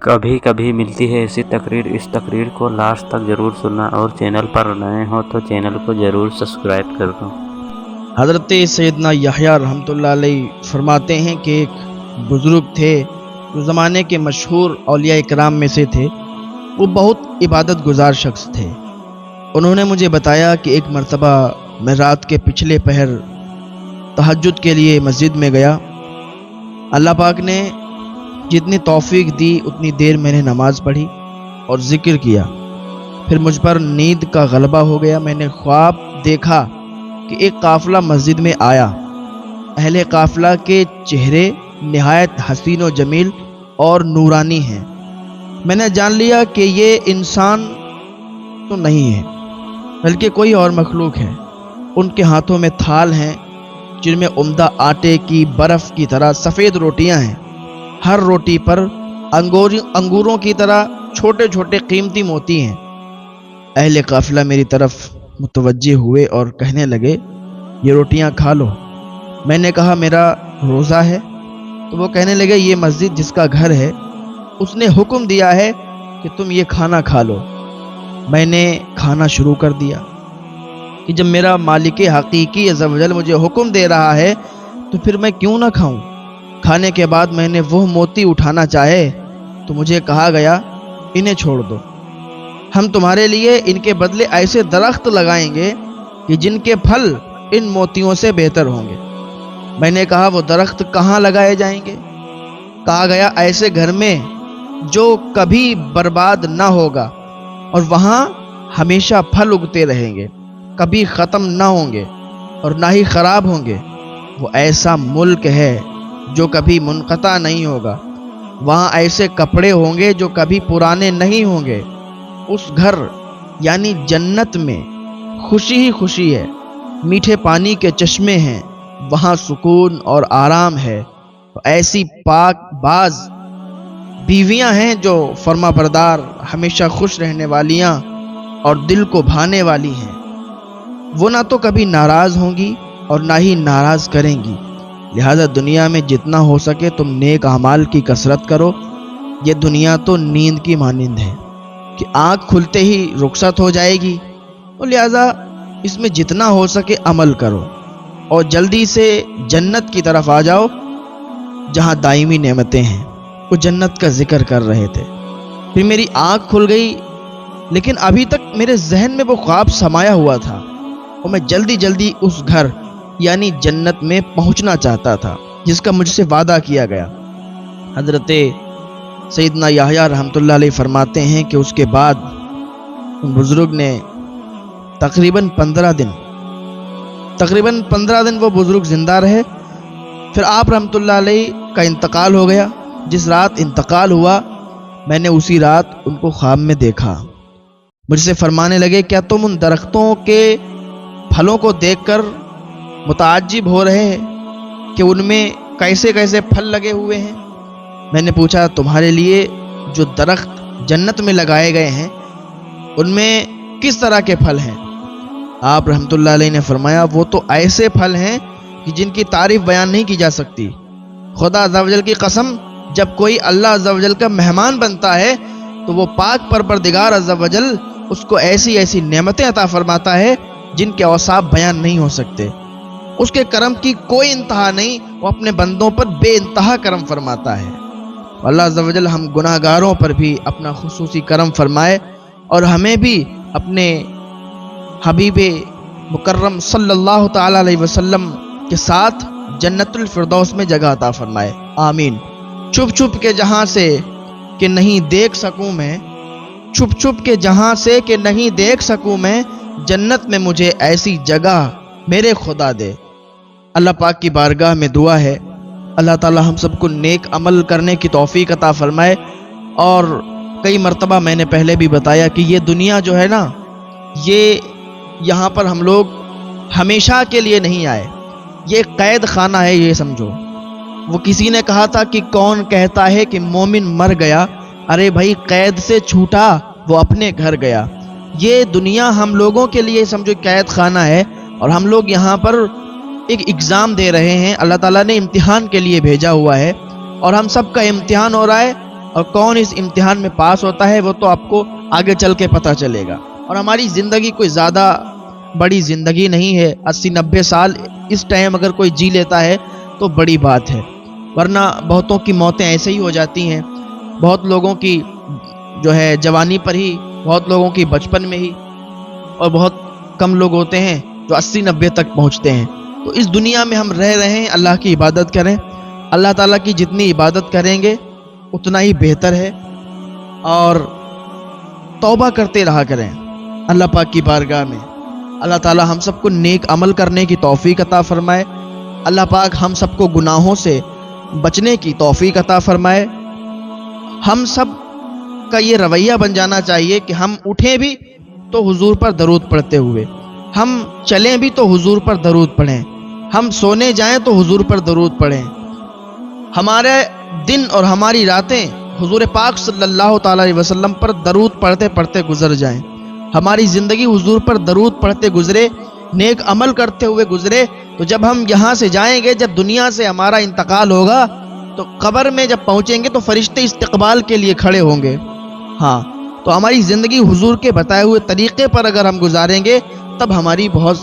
کبھی کبھی ملتی ہے ایسی تقریر، اس تقریر کو لاسٹ تک ضرور سننا، اور چینل پر نئے ہو تو چینل کو ضرور سبسکرائب کر دو۔ حضرت سیدنا یحییٰ رحمۃ اللہ علیہ فرماتے ہیں کہ ایک بزرگ تھے جو زمانے کے مشہور اولیاء کرام میں سے تھے۔ وہ بہت عبادت گزار شخص تھے۔ انہوں نے مجھے بتایا کہ ایک مرتبہ میں رات کے پچھلے پہر تہجد کے لیے مسجد میں گیا۔ اللہ پاک نے جتنی توفیق دی اتنی دیر میں نے نماز پڑھی اور ذکر کیا۔ پھر مجھ پر نیند کا غلبہ ہو گیا۔ میں نے خواب دیکھا کہ ایک قافلہ مسجد میں آیا۔ اہل قافلہ کے چہرے نہایت حسین و جمیل اور نورانی ہیں۔ میں نے جان لیا کہ یہ انسان تو نہیں ہے بلکہ کوئی اور مخلوق ہے۔ ان کے ہاتھوں میں تھال ہیں جن میں عمدہ آٹے کی برف کی طرح سفید روٹیاں ہیں۔ ہر روٹی پر انگوروں کی طرح چھوٹے چھوٹے قیمتی موتی ہیں۔ اہل قافلہ میری طرف متوجہ ہوئے اور کہنے لگے، یہ روٹیاں کھا لو۔ میں نے کہا میرا روزہ ہے۔ تو وہ کہنے لگے، یہ مسجد جس کا گھر ہے اس نے حکم دیا ہے کہ تم یہ کھانا کھا لو۔ میں نے کھانا شروع کر دیا کہ جب میرا مالک حقیقی عز و جل مجھے حکم دے رہا ہے تو پھر میں کیوں نہ کھاؤں۔ کھانے کے بعد میں نے وہ موتی اٹھانا چاہے تو مجھے کہا گیا، انہیں چھوڑ دو، ہم تمہارے لیے ان کے بدلے ایسے درخت لگائیں گے کہ جن کے پھل ان موتیوں سے بہتر ہوں گے۔ میں نے کہا وہ درخت کہاں لگائے جائیں گے؟ کہا گیا ایسے گھر میں جو کبھی برباد نہ ہوگا اور وہاں ہمیشہ پھل اگتے رہیں گے، کبھی ختم نہ ہوں گے اور نہ ہی خراب ہوں گے۔ وہ ایسا ملک ہے جو کبھی منقطع نہیں ہوگا۔ وہاں ایسے کپڑے ہوں گے جو کبھی پرانے نہیں ہوں گے۔ اس گھر یعنی جنت میں خوشی ہی خوشی ہے، میٹھے پانی کے چشمے ہیں، وہاں سکون اور آرام ہے۔ ایسی پاک باز بیویاں ہیں جو فرما بردار، ہمیشہ خوش رہنے والیاں اور دل کو بھانے والی ہیں۔ وہ نہ تو کبھی ناراض ہوں گی اور نہ ہی ناراض کریں گی۔ لہذا دنیا میں جتنا ہو سکے تم نیک اعمال کی کثرت کرو۔ یہ دنیا تو نیند کی مانند ہے کہ آنکھ کھلتے ہی رخصت ہو جائے گی، اور لہذا اس میں جتنا ہو سکے عمل کرو اور جلدی سے جنت کی طرف آ جاؤ جہاں دائمی نعمتیں ہیں۔ وہ جنت کا ذکر کر رہے تھے۔ پھر میری آنکھ کھل گئی، لیکن ابھی تک میرے ذہن میں وہ خواب سمایا ہوا تھا اور میں جلدی جلدی اس گھر یعنی جنت میں پہنچنا چاہتا تھا جس کا مجھ سے وعدہ کیا گیا۔ حضرت سیدنا یحییٰ رحمۃ اللہ علیہ فرماتے ہیں کہ اس کے بعد ان بزرگ نے تقریباً 15 دن وہ بزرگ زندہ رہے۔ پھر آپ رحمۃ اللہ علیہ کا انتقال ہو گیا۔ جس رات انتقال ہوا میں نے اسی رات ان کو خواب میں دیکھا۔ مجھ سے فرمانے لگے، کیا تم ان درختوں کے پھلوں کو دیکھ کر متعجب ہو رہے ہیں کہ ان میں کیسے کیسے پھل لگے ہوئے ہیں؟ میں نے پوچھا، تمہارے لیے جو درخت جنت میں لگائے گئے ہیں ان میں کس طرح کے پھل ہیں؟ آپ رحمۃ اللہ علیہ نے فرمایا، وہ تو ایسے پھل ہیں کہ جن کی تعریف بیان نہیں کی جا سکتی۔ خدا عز و جل کی قسم، جب کوئی اللہ عز و جل کا مہمان بنتا ہے تو وہ پاک پروردگار عز و جل اس کو ایسی ایسی نعمتیں عطا فرماتا ہے جن کے اوصاف بیان نہیں ہو سکتے۔ اس کے کرم کی کوئی انتہا نہیں، وہ اپنے بندوں پر بے انتہا کرم فرماتا ہے۔ اللہ عز و جل ہم گناہ گاروں پر بھی اپنا خصوصی کرم فرمائے اور ہمیں بھی اپنے حبیب مکرم صلی اللہ تعالی علیہ وسلم کے ساتھ جنت الفردوس میں جگہ عطا فرمائے، آمین۔ چھپ چھپ کے جہاں سے کہ نہیں دیکھ سکوں میں، چھپ چھپ کے جہاں سے کہ نہیں دیکھ سکوں میں، جنت میں مجھے ایسی جگہ میرے خدا دے۔ اللہ پاک کی بارگاہ میں دعا ہے، اللہ تعالی ہم سب کو نیک عمل کرنے کی توفیق عطا فرمائے۔ اور کئی مرتبہ میں نے پہلے بھی بتایا کہ یہ دنیا جو ہے نا، یہ یہاں پر ہم لوگ ہمیشہ کے لیے نہیں آئے، یہ ایک قید خانہ ہے، یہ سمجھو۔ وہ کسی نے کہا تھا کہ کون کہتا ہے کہ مومن مر گیا؟ ارے بھائی، قید سے چھوٹا وہ اپنے گھر گیا۔ یہ دنیا ہم لوگوں کے لیے سمجھو قید خانہ ہے، اور ہم لوگ یہاں پر ایک ایگزام دے رہے ہیں، اللہ تعالیٰ نے امتحان کے لیے بھیجا ہوا ہے، اور ہم سب کا امتحان ہو رہا ہے اور کون اس امتحان میں پاس ہوتا ہے وہ تو آپ کو آگے چل کے پتہ چلے گا۔ اور ہماری زندگی کوئی زیادہ بڑی زندگی نہیں ہے، 80-90 سال اس ٹائم اگر کوئی جی لیتا ہے تو بڑی بات ہے، ورنہ بہتوں کی موتیں ایسے ہی ہو جاتی ہیں، بہت لوگوں کی جو ہے جوانی پر ہی، بہت لوگوں کی بچپن میں ہی، اور بہت کم لوگ ہوتے ہیں جو 80-90 تک پہنچتے ہیں۔ تو اس دنیا میں ہم رہ رہے ہیں، اللہ کی عبادت کریں، اللہ تعالیٰ کی جتنی عبادت کریں گے اتنا ہی بہتر ہے، اور توبہ کرتے رہا کریں اللہ پاک کی بارگاہ میں۔ اللہ تعالیٰ ہم سب کو نیک عمل کرنے کی توفیق عطا فرمائے، اللہ پاک ہم سب کو گناہوں سے بچنے کی توفیق عطا فرمائے۔ ہم سب کا یہ رویہ بن جانا چاہیے کہ ہم اٹھیں بھی تو حضور پر درود پڑھتے ہوئے، ہم چلیں بھی تو حضور پر درود پڑھیں، ہم سونے جائیں تو حضور پر درود پڑھیں، ہمارے دن اور ہماری راتیں حضور پاک صلی اللہ تعالی علیہ وسلم پر درود پڑھتے پڑھتے گزر جائیں، ہماری زندگی حضور پر درود پڑھتے گزرے، نیک عمل کرتے ہوئے گزرے، تو جب ہم یہاں سے جائیں گے، جب دنیا سے ہمارا انتقال ہوگا تو قبر میں جب پہنچیں گے تو فرشتے استقبال کے لیے کھڑے ہوں گے۔ ہاں، تو ہماری زندگی حضور کے بتائے ہوئے طریقے پر اگر ہم گزاریں گے تب ہماری بہت